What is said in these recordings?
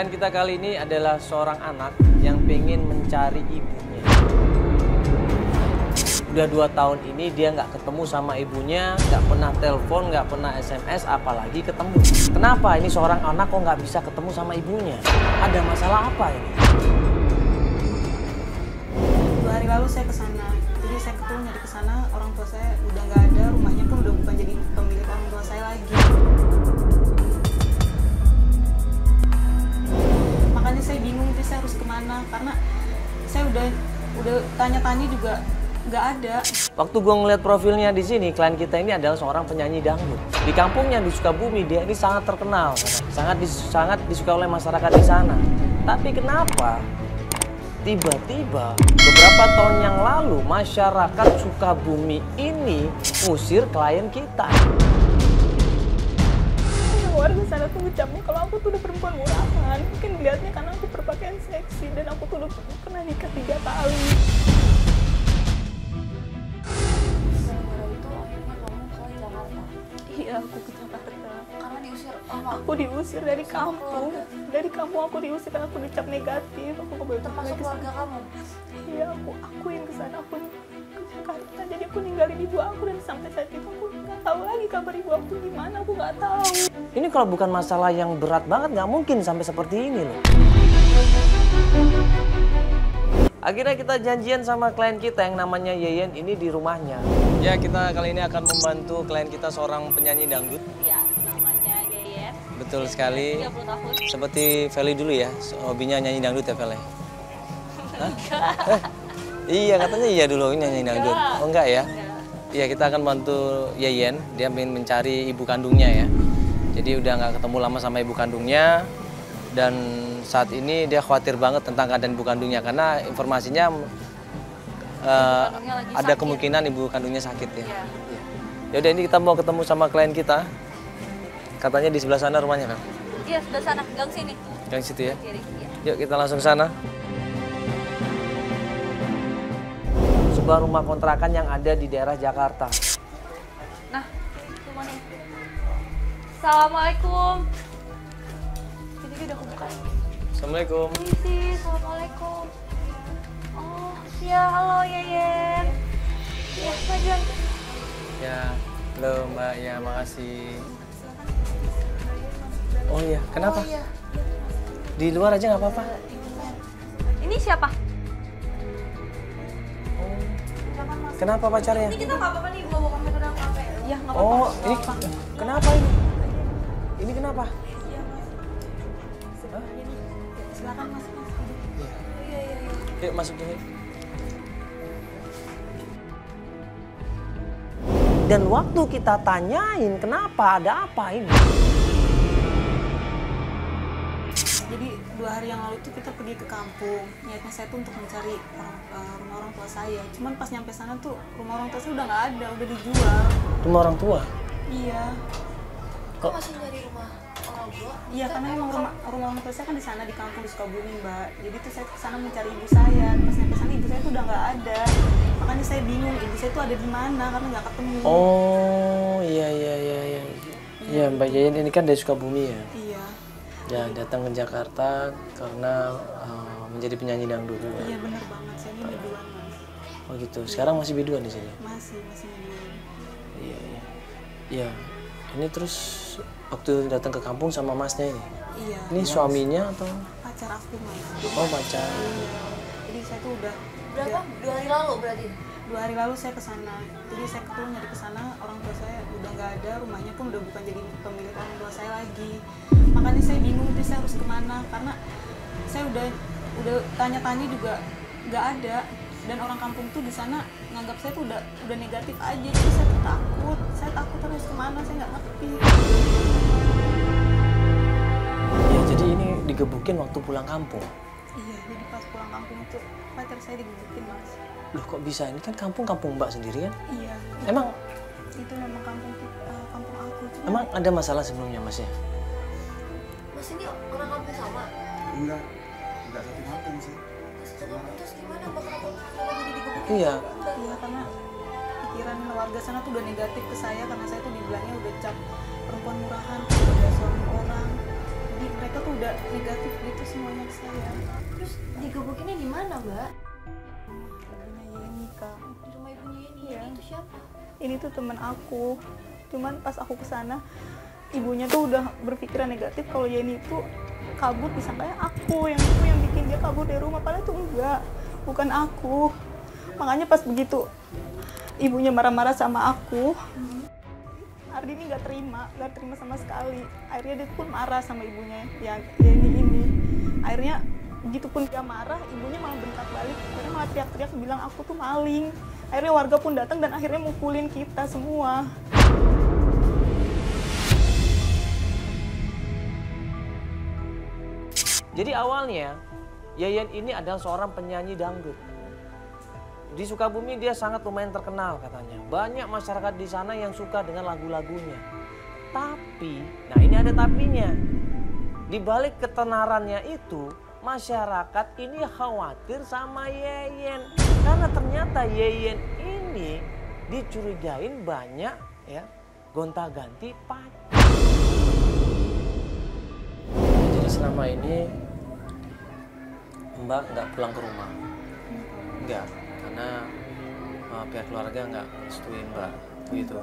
Klien kita kali ini adalah seorang anak yang pengen mencari ibunya. Udah 2 tahun ini dia nggak ketemu sama ibunya, nggak pernah telepon, nggak pernah SMS, apalagi ketemu. Kenapa ini seorang anak kok nggak bisa ketemu sama ibunya? Ada masalah apa ini? 2 hari lalu saya ke sana. Jadi saya ketemu nyari ke sana, orang tua saya udah nggak ada, rumahnya pun udah bukan jadi pemilik orang tua saya lagi. Makanya saya bingung, jadi saya harus kemana? Karena saya udah tanya-tanya juga nggak ada. Waktu gue ngeliat profilnya di sini, klien kita ini adalah seorang penyanyi dangdut. Di kampungnya di Sukabumi dia ini sangat terkenal, sangat disukai oleh masyarakat di sana. Tapi kenapa tiba-tiba beberapa tahun yang lalu masyarakat Sukabumi ini ngusir klien kita? Warga sana tuh ucapnya kalau aku tuh udah perempuan murahan. Mungkin dilihatnya karena aku berpakaian seksi dan aku tuh udah pernah nikah 3 kali. Iya, aku ke Jakarta. Karena diusir Aku diusir dari kampung. Dari kampung aku diusir karena aku dicap negatif. Aku nggak boleh termasuk keluarga kamu. Iya, aku yang kesana, aku ke Jakarta. Jadi aku ninggalin ibu aku dan sampai saat itu aku nggak tahu lagi kabar ibu aku gimana. Aku nggak tahu. Ini kalau bukan masalah yang berat banget nggak mungkin sampai seperti ini loh. Akhirnya kita janjian sama klien kita yang namanya Yeyen ini di rumahnya. Ya, kita kali ini akan membantu klien kita seorang penyanyi dangdut. Ya, namanya Yeyen. Betul sekali. 30 tahun. Seperti Feli dulu ya, hobinya nyanyi dangdut ya Feli? Hah? Iya, katanya iya dulu nyanyi dangdut. Oh enggak ya? Iya, kita akan bantu Yeyen. Dia ingin mencari ibu kandungnya ya. Jadi udah nggak ketemu lama sama ibu kandungnya. Dan saat ini dia khawatir banget tentang keadaan ibu kandungnya. Karena informasinya ada kemungkinan ibu kandungnya sakit ya. Ya udah, ini kita mau ketemu sama klien kita. Katanya di sebelah sana rumahnya kan? Iya, sebelah sana, gang sini. Gang situ ya. Kiri, iya. Yuk kita langsung sana. Sebuah rumah kontrakan yang ada di daerah Jakarta. Nah, rumahnya. Assalamualaikum. Jadi udah aku buka. Assalamualaikum. Isi, assalamualaikum. Oh, ya halo Yeyen. Iya, majuan. Ya, halo Mbak. Ya, makasih. Oh iya, kenapa? Oh, iya. Di luar aja nggak apa-apa. Ini siapa? Kenapa pacarnya? Ini kita nggak apa-apa nih, bawa kamera dalam kafe. Ya nggak apa-apa. Oh, ini kenapa ini? Ini kenapa? Hah? Silakan masuk. Yuk masuk dulu. Dan waktu kita tanyain kenapa, ada apa ini? Jadi 2 hari yang lalu tuh kita pergi ke kampung. Niatnya saya tuh untuk mencari rumah orang tua saya. Cuman pas nyampe sana tuh rumah orang tua saya udah nggak ada, udah dijual. Rumah orang tua? Iya. Kok masih nyari rumah orang tua? Iya, karena emang rumah orang tua saya kan di sana di kampung di Sukabumi, Mbak. Jadi tuh saya ke sana mencari ibu saya. Pas nyampe sana ibu saya tuh udah nggak ada. Makanya saya bingung ibu saya tuh ada di mana karena nggak ketemu. Oh, iya. Iya, Mbak Yeyen ini kan dari Sukabumi ya? Iya. Ya, datang ke Jakarta karena menjadi penyanyi dangdut. Iya benar banget, saya ini biduan, Mas. Oh gitu. Sekarang masih biduan di sini? Masih biduan. Iya. Iya. Ini terus waktu datang ke kampung sama masnya ini? Iya. Ini suaminya atau? Pacar aku, Mas. Oh, pacar. Iya. Jadi saya tuh udah Berapa? 2 hari lalu berarti? 2 hari lalu saya ke sana. Jadi saya ketemu nyari ke sana, orang tua saya udah nggak ada, rumahnya pun udah bukan jadi pemilik orang tua saya lagi. Makanya saya bingung, jadi saya harus kemana? Karena saya udah tanya-tanya juga nggak ada. Dan orang kampung tuh di sana nganggap saya tuh udah negatif aja. Jadi saya tuh takut. Saya takut harus kemana? Saya nggak ngerti. Ya, jadi ini digebukin waktu pulang kampung. Iya, jadi pas pulang kampung itu pacar saya digebukin, Mas. Loh, kok bisa? Ini kan kampung Mbak sendiri kan? Iya. Emang Itu memang kampung aku. Cuma emang ada masalah sebelumnya, Mas ya? Mas ini orang kampung sama? Enggak satu kampung sih. Terus gimana bakal jadi digebukin? Iya. Iya, karena pikiran warga sana tuh udah negatif ke saya karena saya tuh dibilangnya udah cap perempuan murahan, udah suami orang. Jadi mereka tuh udah negatif gitu semuanya ke saya. Terus digebukinnya di mana, Mbak? Ibunya Yeni, Kak. Di rumah ibunya Yeni. Iya. Itu siapa? Ini tuh teman aku, cuman pas aku kesana ibunya tuh udah berpikiran negatif kalau Yeni itu kabur, disangkanya aku yang bikin dia kabur dari rumah, padahal itu enggak, bukan aku. Makanya pas begitu ibunya marah-marah sama aku, Ardi ini nggak terima sama sekali. Akhirnya dia pun marah sama ibunya yang Yeni ini. Akhirnya begitu pun dia marah, ibunya malah bentak balik, akhirnya malah teriak-teriak bilang aku tuh maling. Akhirnya warga pun datang dan akhirnya mukulin kita semua. Jadi awalnya Yayan ini adalah seorang penyanyi dangdut. Di Sukabumi dia sangat lumayan terkenal katanya. Banyak masyarakat di sana yang suka dengan lagu-lagunya. Tapi, nah ini ada tapinya. Di balik ketenarannya itu, masyarakat ini khawatir sama Yayan. Karena ternyata Yayan ini dicurigain banyak ya gonta-ganti pacar. Jadi selama ini Mbak nggak pulang ke rumah? Enggak, karena pihak keluarga nggak setuju Mbak, begitu.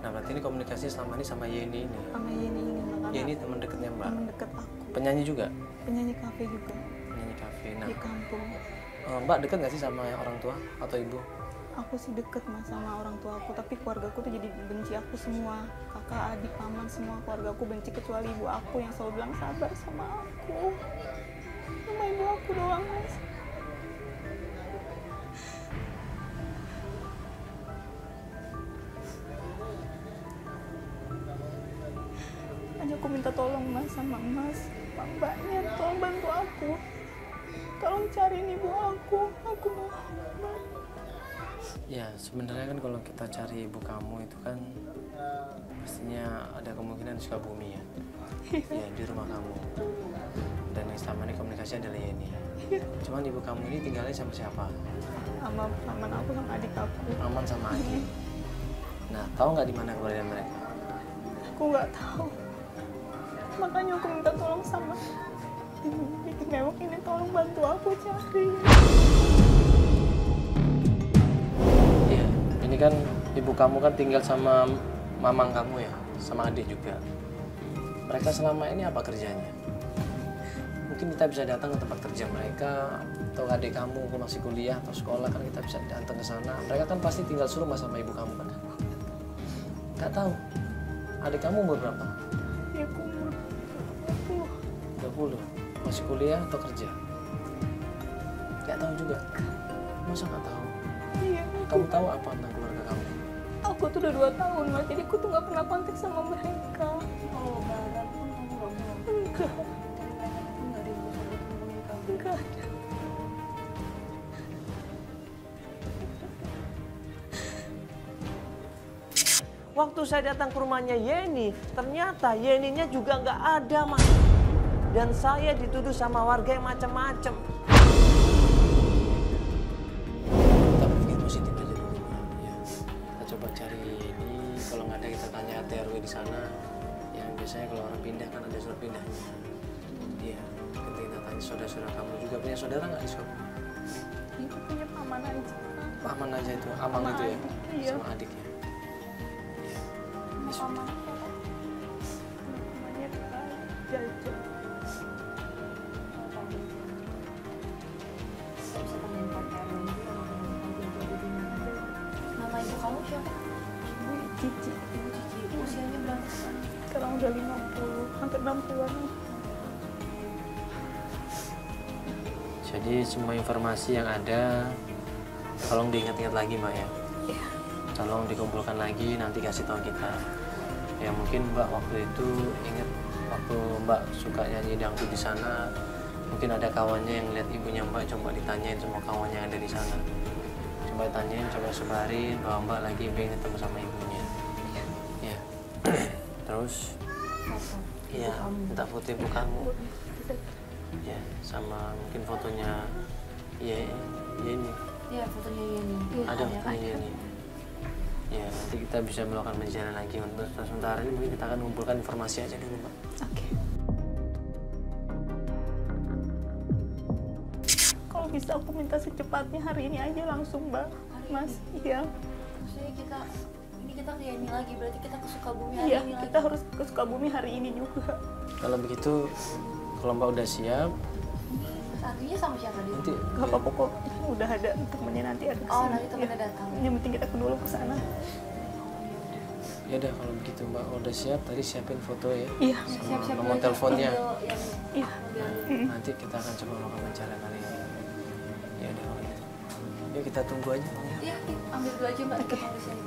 Nah berarti ini komunikasi selama ini sama Yeni ini? Sama Yeni ini, makanya Yeni teman dekatnya Mbak? teman dekat aku. Penyanyi juga? Penyanyi kafe juga. Penyanyi kafe. Nah, Di kampung. Mbak dekat nggak sih sama orang tua atau ibu? Aku sih deket mas sama orang tua aku, tapi keluarga aku tuh jadi benci aku semua. Kakak, adik, paman, semua keluarga aku benci kecuali ibu aku yang selalu bilang sabar sama aku. Sama ibu aku doang mas. Hanya aku minta tolong mas sama mas, mbaknya tolong bantu aku. Tolong cariin ibu aku mohon Mas. Ya sebenarnya kan kalau kita cari ibu kamu itu kan pastinya ada kemungkinan di Sukabumi ya. Ya di rumah kamu. Dan yang selama ini komunikasi adalah Yeni. Cuman ibu kamu ini tinggalnya sama siapa? Sama paman aku sama adik aku. Aman sama adik. Nah tahu nggak di mana keberadaan mereka? Aku nggak tahu. Makanya aku minta tolong sama ibu bikin mewok ini, tolong bantu aku cari. Iya, ini kan ibu kamu kan tinggal sama mamang kamu ya, sama adik juga. Mereka selama ini apa kerjanya? Mungkin kita bisa datang ke tempat kerja mereka, atau adik kamu masih kuliah atau sekolah kan kita bisa datang ke sana. Mereka kan pasti tinggal serumah sama ibu kamu kan? Nggak tahu. Adik kamu umur berapa? Ya aku umur 20. Masih kuliah atau kerja? Nggak tahu juga. Masa nggak tahu? Iya. Kamu tahu apa tentang keluarga kamu? Aku tuh udah 2 tahun mas, jadi aku tuh nggak pernah kontak sama mereka. Oh, lebaran pun kamu nggak pulang? Enggak. Nggak ada ibu sama temen kamu? Enggak ada. Waktu saya datang ke rumahnya Yeni, ternyata Yeninya juga nggak ada, Mas. Dan saya dituduh sama warga yang macam-macam. Kita berpikir positif aja dulu, Mbak. Ya. Kita coba cari Yeni, kalau nggak ada kita tanya RT RW di sana. Yang biasanya kalau orang pindah kan ada surat pindahnya. Iya, kita tanya saudara-saudara kamu juga punya saudara nggak di sekolah? Itu punya paman aja. Paman aja itu, amang Sama itu ya, adik, iya. sama adiknya. Sama paman aku. Namanya Jaja. Nama ibu kamu siapa? Ibu Cici. Ibu Cici. Usianya berapa? Sekarang udah 50, hampir 60-an. Jadi semua informasi yang ada, tolong diingat-ingat lagi Mbak ya. Iya. Tolong dikumpulkan lagi, nanti kasih tahu kita. Ya mungkin Mbak waktu itu ingat waktu Mbak suka nyanyi dangdut di sana, mungkin ada kawannya yang lihat ibunya Mbak, coba ditanyain semua kawannya yang ada di sana. Coba tanyain, coba sebarin bahwa Mbak lagi pengen ketemu sama ibunya. Ya. Terus, ya minta foto ibu kamu. Ya, sama mungkin fotonya Yeni. Iya, fotonya Yeni. Ada fotonya Yeni. Ya, nanti kita bisa melakukan penjelasan lagi. Untuk sementara ini mungkin kita akan mengumpulkan informasi aja dulu, Mbak. Oke. bisa aku minta secepatnya hari ini aja langsung, Mbak. Mas, iya. Maksudnya kita ke Yeni lagi, berarti kita ke Sukabumi hari Iya, ini kita lagi. harus ke Sukabumi hari ini juga. Kalau begitu, kalau Mbak udah siap, Artinya sama siapa dia? nanti Gak apa-apa kok, udah ada temennya nanti ada Oh, kesana. nanti temennya datang. Yang penting kita dulu ke sana. ya udah kalau begitu Mbak udah siap, tadi siapin foto ya. Iya. Siap-siap nomor belajar teleponnya. video yang Iya. mobil. Nanti kita akan coba melakukan wawancara kali ini. Ya udah kalau gitu. Yuk kita tunggu aja. Iya, ambil dulu aja Mbak, kita di sini.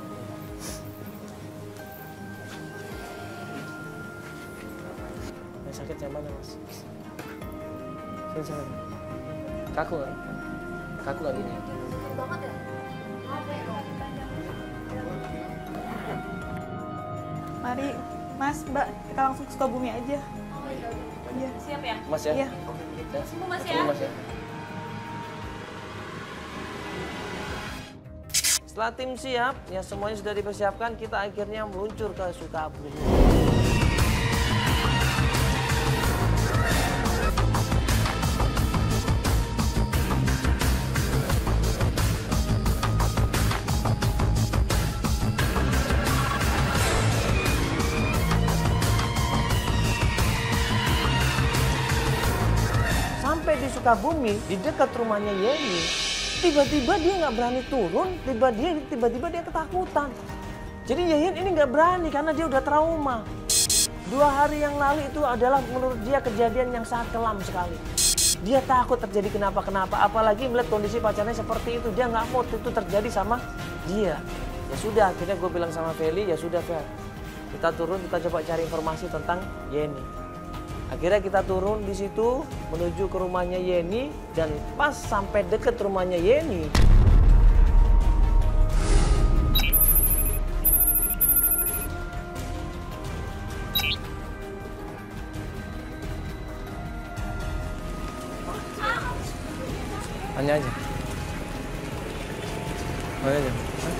Yang sakit yang mana Mas? Sini. Kaku kan? Kaku kan ini? Sakit banget ya? Mari, Mas, Mbak, kita langsung ke Sukabumi aja. Iya. Siap ya? Mas ya? Iya. Ya. Semua Mas Semua ya? Mas ya. Setelah tim siap, ya semuanya sudah dipersiapkan, kita akhirnya meluncur ke Sukabumi. Sampai di Sukabumi, di dekat rumahnya Yeni, tiba-tiba dia nggak berani turun, tiba-tiba dia ketakutan. Jadi Yeyen ini nggak berani karena dia udah trauma. 2 hari yang lalu itu adalah menurut dia kejadian yang sangat kelam sekali. Dia takut terjadi kenapa-kenapa, apalagi melihat kondisi pacarnya seperti itu. Dia nggak mau itu terjadi sama dia. Ya sudah, akhirnya gue bilang sama Feli, ya sudah Fel, kita turun, kita coba cari informasi tentang Yeni. Akhirnya kita turun di situ menuju ke rumahnya Yeni, dan pas sampai deket rumahnya Yeni, tanya aja. Tanya aja. Hah?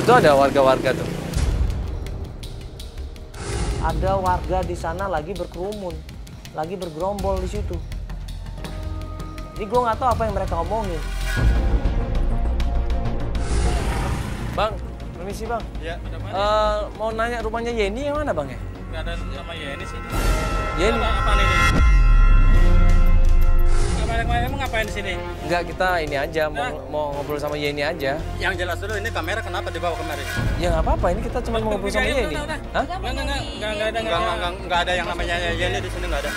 Itu ada warga-warga tuh. Ada warga di sana lagi berkerumun, lagi bergerombol di situ. Jadi gue nggak tahu apa yang mereka omongin. Bang, permisi bang. Ya, ada apa? Mau nanya rumahnya Yeni yang mana bang ya? Nggak ada nama Yeni sini. Yeni? Apa ini? Emang ngapain di sini? Enggak, kita ini aja mau ngobrol sama Yeni aja. Yang jelas dulu, ini kamera kenapa dibawa kemari? Ya nggak apa-apa, ini kita cuma mau ngobrol sama Yeni. Hah? Enggak ada yang namanya Yeni di sini, nggak ada.